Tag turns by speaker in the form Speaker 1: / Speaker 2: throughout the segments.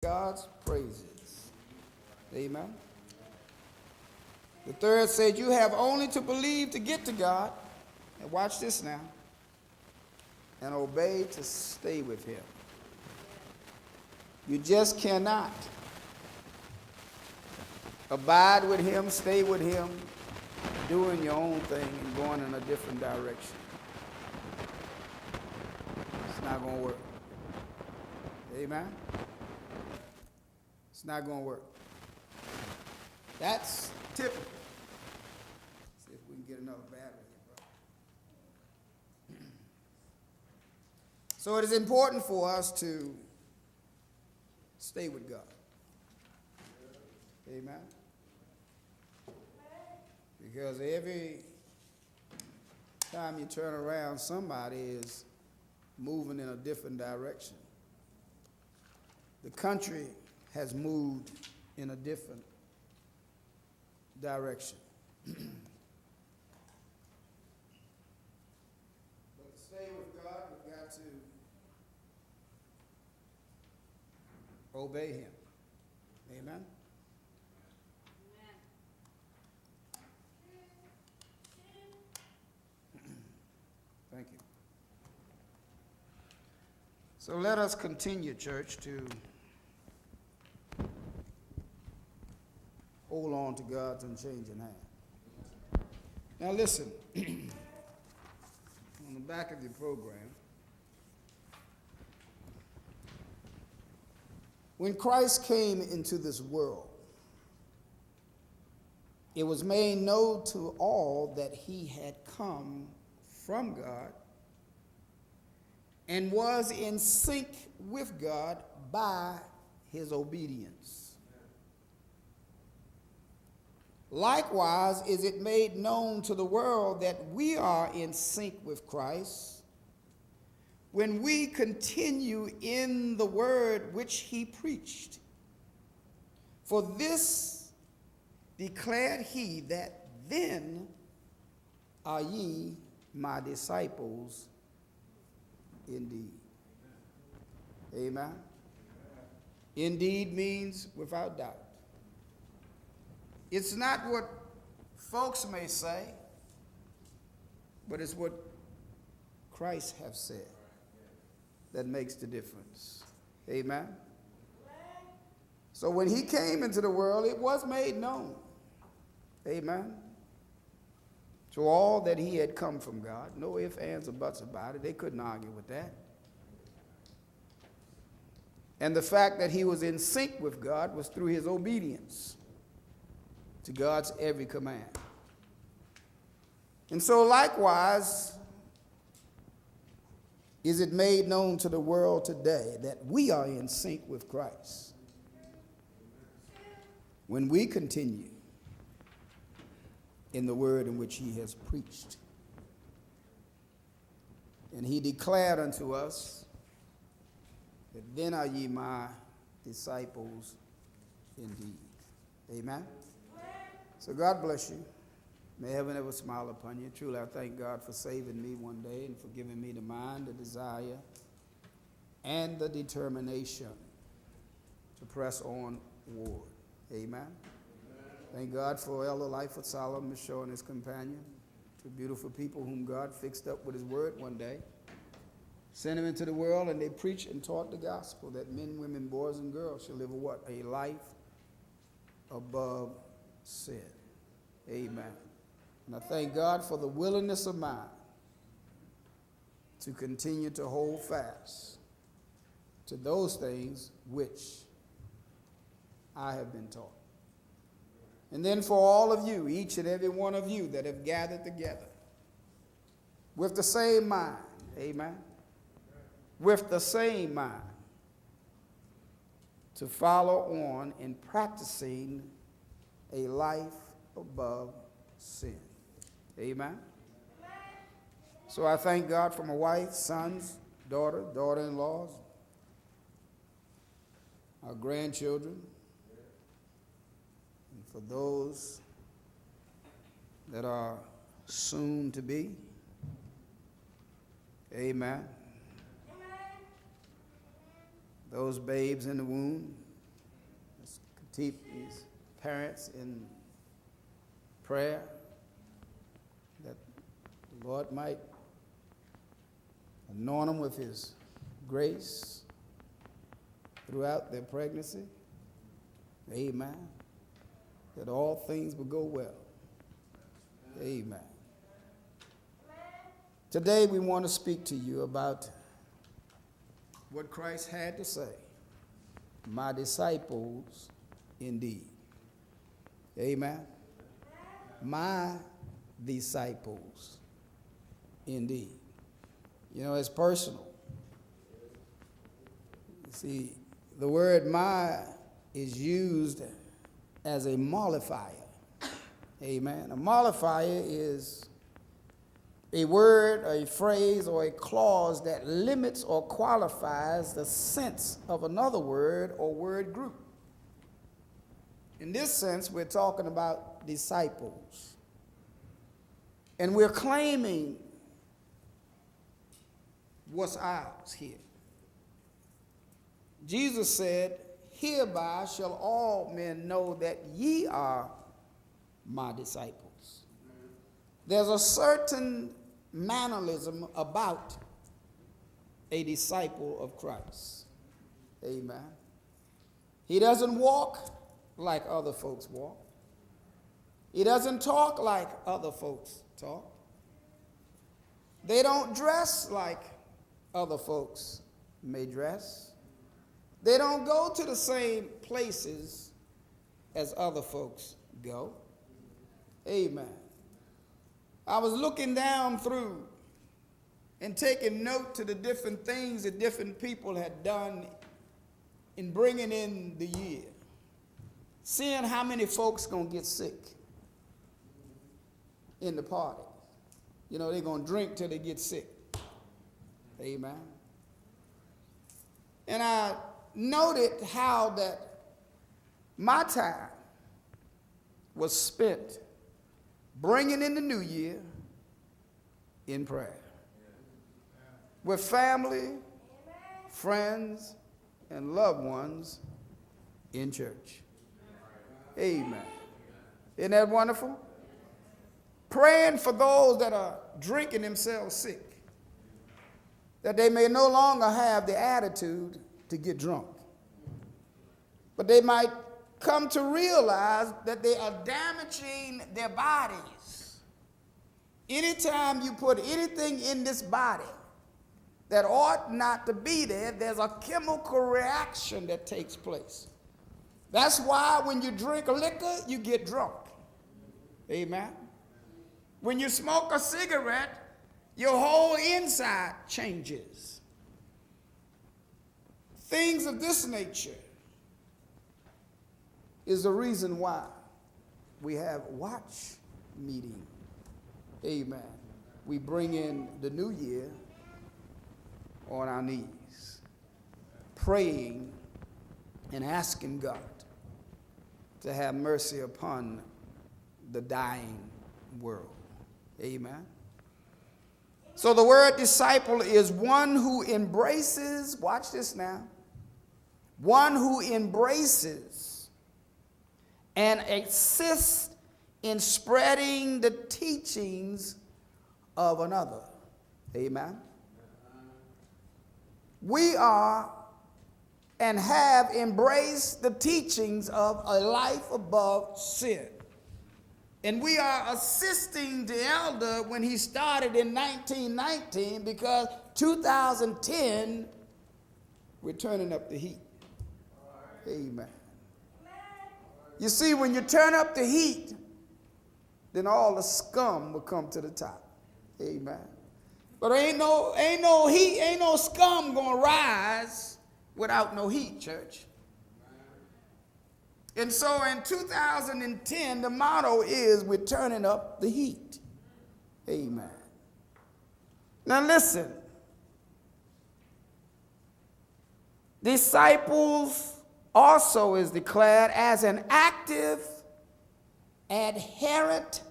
Speaker 1: God's praises. Amen. The third said, you have only to believe to get to God. And watch this now. And obey to stay with him. You just cannot abide with him, stay with him, doing your own thing and going in a different direction. It's not going to work. Amen. It's not going to work. That's typical. See if we can get another battery here, bro. So it is important for us to stay with God. Amen. Because every time you turn around, somebody is moving in a different direction. The country has moved in a different direction. But to stay with God, we've got to obey him. Amen. Thank you. So let us continue, church, to hold on to God's unchanging hand. Now listen, on the back of your program, when Christ came into this world, it was made known to all that he had come from God and was in sync with God by his obedience. Likewise, is it made known to the world that we are in sync with Christ when we continue in the word which he preached. For this declared he, that then are ye my disciples indeed. Amen. Indeed means without doubt. It's not what folks may say, but it's what Christ have said that makes the difference. Amen. So when he came into the world, it was made known. Amen. To all that he had come from God. No ifs, ands, or buts about it. They couldn't argue with that. And the fact that he was in sync with God was through his obedience to God's every command. And so likewise, is it made known to the world today that we are in sync with Christ when we continue in the word in which he has preached. And he declared unto us that then are ye my disciples indeed. Amen. So God bless you. May heaven ever smile upon you. Truly, I thank God for saving me one day and for giving me the mind, the desire, and the determination to press onward. Amen. Thank God for Elder Lightfoot Solomon, Miss Shaw, and his companion, two beautiful people whom God fixed up with his word one day. Sent them into the world, and they preached and taught the gospel that men, women, boys, and girls should live a life above sin. Amen. And I thank God for the willingness of mine to continue to hold fast to those things which I have been taught. And then for all of you, each and every one of you that have gathered together with the same mind, amen, with the same mind to follow on in practicing a life above sin. Amen. So I thank God for my wife, sons, daughter, daughter-in-laws, our grandchildren, and for those that are soon to be. Amen. Those babes in the womb, keep these parents in prayer that the Lord might anoint them with his grace throughout their pregnancy. Amen. That all things will go well. Amen. Today we want to speak to you about what Christ had to say. My disciples indeed. Amen. My disciples indeed. You know, it's personal. You see, the word my is used as a mollifier. Amen. A mollifier is a word, a phrase, or a clause that limits or qualifies the sense of another word or word group. In this sense, we're talking about disciples. And we're claiming what's ours here. Jesus said, hereby shall all men know that ye are my disciples. There's a certain mannerism about a disciple of Christ. Amen. He doesn't walk like other folks walk. He doesn't talk like other folks talk. They don't dress like other folks may dress. They don't go to the same places as other folks go. Amen. I was looking down through and taking note to the different things that different people had done in bringing in the year. Seeing how many folks going to get sick in the party. You know, they're going to drink till they get sick. Amen. And I noted how that my time was spent bringing in the new year in prayer with family, friends, and loved ones in church. Amen. Isn't that wonderful? Praying for those that are drinking themselves sick, that they may no longer have the attitude to get drunk, but they might come to realize that they are damaging their bodies. Anytime you put anything in this body that ought not to be there, there's a chemical reaction that takes place. That's why when you drink liquor, you get drunk. Amen. When you smoke a cigarette, your whole inside changes. Things of this nature is the reason why we have watch meeting. Amen. We bring in the new year on our knees, praying and asking God to have mercy upon the dying world. Amen. So the word disciple is one who embraces, watch this now, one who embraces and assists in spreading the teachings of another. Amen. We are and have embraced the teachings of a life above sin. And we are assisting the elder when he started in 1919 because 2010, we're turning up the heat. Amen. You see, when you turn up the heat, then all the scum will come to the top. Amen. But ain't no heat, ain't no scum gonna rise without no heat, church. And so in 2010, the motto is we're turning up the heat. Amen. Now listen. Disciples also is declared as an active adherent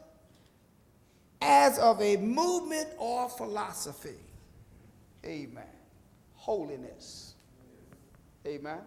Speaker 1: as of a movement or philosophy. Amen. Holiness. Amen.